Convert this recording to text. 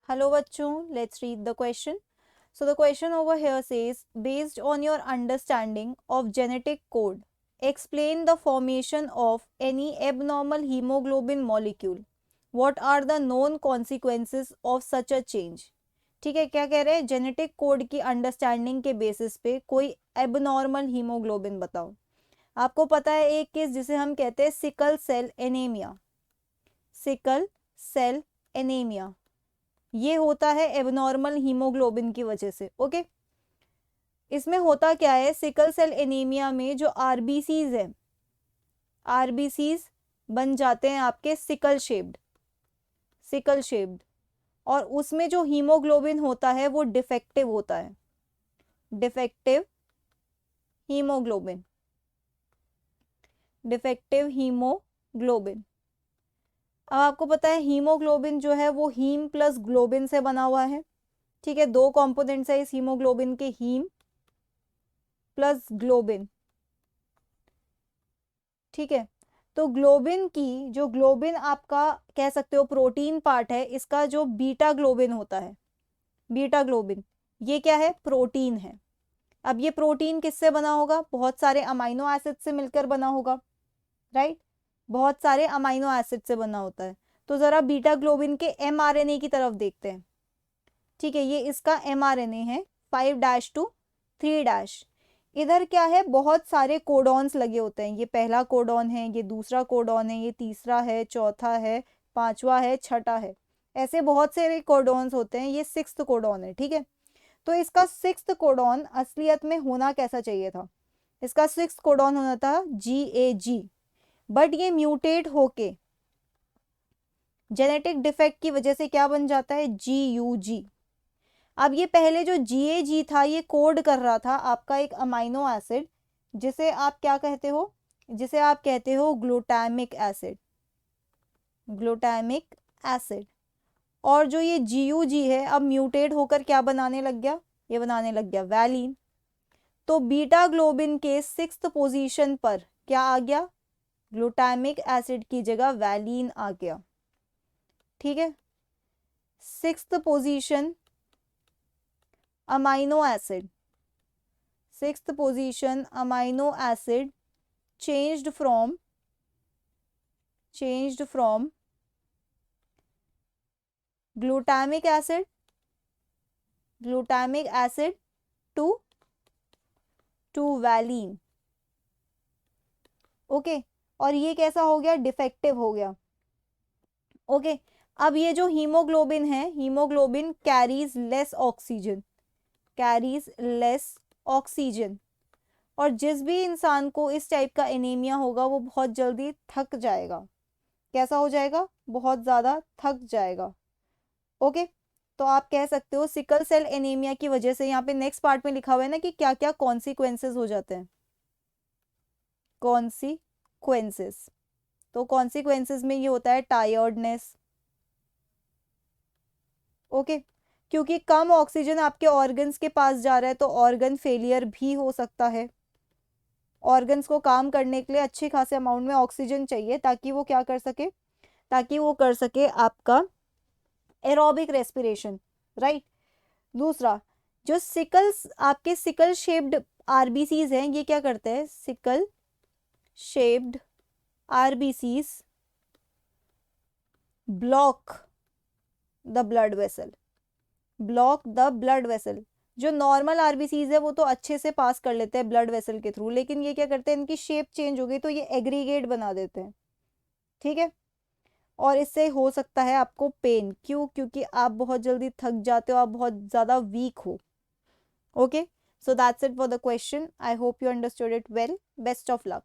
Hello bachchon, let's read the question. So the question over here says, based on your understanding of genetic code, explain the formation of any abnormal hemoglobin molecule. What are the known consequences of such a change? ठीक है, क्या कह रहे हैं, genetic code की understanding के basis पे कोई एबनॉर्मल हीमोग्लोबिन बताओ। आपको पता है एक केस जिसे हम कहते हैं sickle cell anaemia. Sickle cell anaemia ये होता है एबनॉर्मल हीमोग्लोबिन की वजह से। ओके, इसमें होता क्या है, सिकल सेल एनीमिया में जो आरबीसीज है, आरबीसीज बन जाते हैं आपके सिकल शेप्ड, और उसमें जो हीमोग्लोबिन होता है वो डिफेक्टिव होता है, डिफेक्टिव हीमोग्लोबिन, डिफेक्टिव हीमोग्लोबिन। अब आपको पता है हीमोग्लोबिन जो है वो हीम प्लस ग्लोबिन से बना हुआ है। ठीक है, दो कंपोनेंट्स है इस हीमोग्लोबिन के, हीम प्लस ग्लोबिन। ठीक है, तो ग्लोबिन की जो ग्लोबिन आपका कह सकते हो प्रोटीन पार्ट है, इसका जो बीटा ग्लोबिन होता है, बीटा ग्लोबिन ये क्या है, प्रोटीन है। अब ये प्रोटीन किससे बना होगा, बहुत सारे अमाइनो एसिड से मिलकर बना होगा, राइट, बहुत सारे अमाइनो एसिड से बना होता है। तो जरा बीटा ग्लोबिन के एमआरएनए की तरफ देखते हैं। ठीक है, ये इसका एमआरएनए है 5' to 3'। इधर क्या है, बहुत सारे कोडॉन्स लगे होते हैं, ये पहला कोडॉन है, ये दूसरा कोडॉन है, ये तीसरा है, चौथा है, पांचवा है, छठा है, ऐसे बहुत सारे कोडॉन्स होते हैं। ये 6th कोडॉन है। ठीक है, तो इसका 6th कोडॉन असलियत में होना कैसा चाहिए था, इसका 6th कोडॉन होना था GAG, बट ये म्यूटेट होके जेनेटिक डिफेक्ट की वजह से क्या बन जाता है, GUG। अब ये पहले जो GAG था ये कोड कर रहा था आपका एक अमाइनो एसिड, जिसे आप क्या कहते हो, जिसे आप कहते हो ग्लूटामिक एसिड, ग्लूटामिक एसिड। और जो ये GUG है अब म्यूटेट होकर क्या बनाने लग गया, ये बनाने लग गया वैलिन। तो बीटा ग्लोबिन के 6th पोजीशन पर क्या आ गया, ग्लूटामिक एसिड की जगह वैलिन आ गया। ठीक है, 6th position amino acid, 6th position amino acid changed from glutamic acid to valine। Okay, और ये कैसा हो गया, डिफेक्टिव हो गया। ओके, अब ये जो हीमोग्लोबिन है, haemoglobin carries less oxygen, carries less oxygen, और जिस भी इंसान को इस टाइप का एनीमिया होगा वो बहुत जल्दी थक जाएगा। कैसा हो जाएगा, बहुत ज़्यादा थक जाएगा। ओके, तो आप कह सकते हो सिकल सेल एनीमिया की वजह से, यहाँ पे नेक्स्ट पार्ट में लिखा हुआ है ना कि क्या क्या कॉन्सिक्वेंसेस हो जाते हैं, कॉन्सिक्वेंसेस। तो कॉन्सिक्वेंसेस में ये होता है टायर्डनेस। ओके, क्योंकि कम ऑक्सीजन आपके ऑर्गन्स के पास जा रहा है तो ऑर्गन फेलियर भी हो सकता है। ऑर्गन्स को काम करने के लिए अच्छे खासे अमाउंट में ऑक्सीजन चाहिए ताकि वो क्या कर सके, ताकि वो कर सके आपका एरोबिक रेस्पिरेशन, राइट। दूसरा, जो सिकल्स आपके सिकल शेप्ड आरबीसीज हैं, ये क्या करते हैं, sickle shaped RBCs block the blood vessel, block the blood vessel. जो नॉर्मल आरबीसीज है वो तो अच्छे से पास कर लेते हैं ब्लड वेसल के थ्रू, लेकिन ये क्या करते हैं, इनकी शेप चेंज हो गई तो ये एग्रीगेट बना देते हैं। ठीक है, और इससे हो सकता है आपको पेन, क्यों, क्योंकि आप बहुत जल्दी थक जाते हो, आप बहुत ज़्यादा वीक हो। Okay, so that's it for the question. I hope you understood it well. Best of luck.